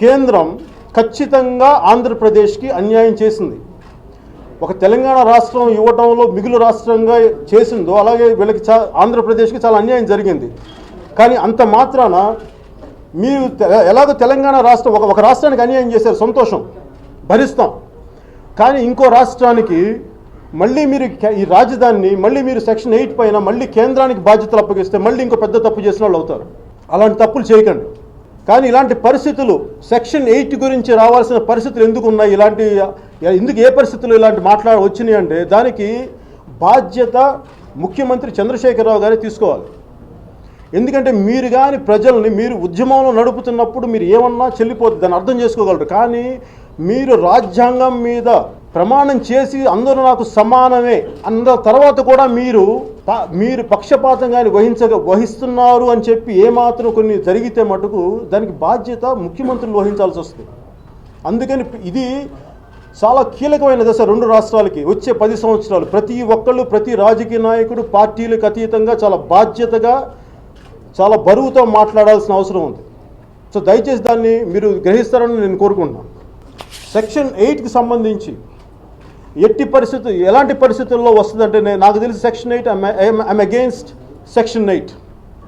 కేంద్రం ఖచ్చితంగా ఆంధ్రప్రదేశ్కి అన్యాయం చేసింది. ఒక తెలంగాణ రాష్ట్రం ఇవ్వడంలో మిగులు రాష్ట్రంగా చేసిందో అలాగే వీళ్ళకి ఆంధ్రప్రదేశ్కి చాలా అన్యాయం జరిగింది. కానీ అంత మాత్రాన మీరు ఎలాగో తెలంగాణ రాష్ట్రం ఒక రాష్ట్రానికి అన్యాయం చేశారు, సంతోషం, భరిస్తాం. కానీ ఇంకో రాష్ట్రానికి మళ్ళీ మీరు ఈ రాజధానిని మళ్ళీ మీరు సెక్షన్ 8 పైన మళ్ళీ కేంద్రానికి బాధ్యతలు అప్పగిస్తే మళ్ళీ ఇంకో పెద్ద తప్పు చేసిన వాళ్ళు అవుతారు. అలాంటి తప్పులు చేయకండి. కానీ ఇలాంటి పరిస్థితులు సెక్షన్ 8 గురించి రావాల్సిన పరిస్థితులు ఎందుకు ఉన్నాయి, ఎందుకు ఏ పరిస్థితులు ఇలాంటి వచ్చినాయి అంటే దానికి బాధ్యత ముఖ్యమంత్రి చంద్రశేఖరరావు గారే తీసుకోవాలి. ఎందుకంటే మీరు కానీ ప్రజల్ని మీరు ఉద్యమంలో నడుపుతున్నప్పుడు మీరు ఏమన్నా చెల్లిపోతుంది, దాన్ని అర్థం చేసుకోగలరు. కానీ మీరు రాజ్యాంగం మీద ప్రమాణం చేసి అందరూ నాకు సమానమే అన్న తర్వాత కూడా మీరు పక్షపాతంగాని వహిస్తున్నారు అని చెప్పి ఏమాత్రం కొన్ని జరిగితే మటుకు దానికి బాధ్యత ముఖ్యమంత్రులు వహించాల్సి వస్తుంది. అందుకని ఇది చాలా కీలకమైన దశ రెండు రాష్ట్రాలకి. వచ్చే 10 సంవత్సరాలు ప్రతి ఒక్కళ్ళు, ప్రతి రాజకీయ నాయకుడు పార్టీలకు అతీతంగా చాలా బాధ్యతగా చాలా బరువుతో మాట్లాడాల్సిన అవసరం ఉంది. సో దయచేసి దాన్ని మీరు గ్రహిస్తారని నేను కోరుకుంటున్నాను. సెక్షన్ 8కి సంబంధించి ఎలాంటి పరిస్థితుల్లో వస్తుందంటే నాకు తెలిసి సెక్షన్ 8 ఐఎమ్ అగెయిన్స్ట్ సెక్షన్ 8.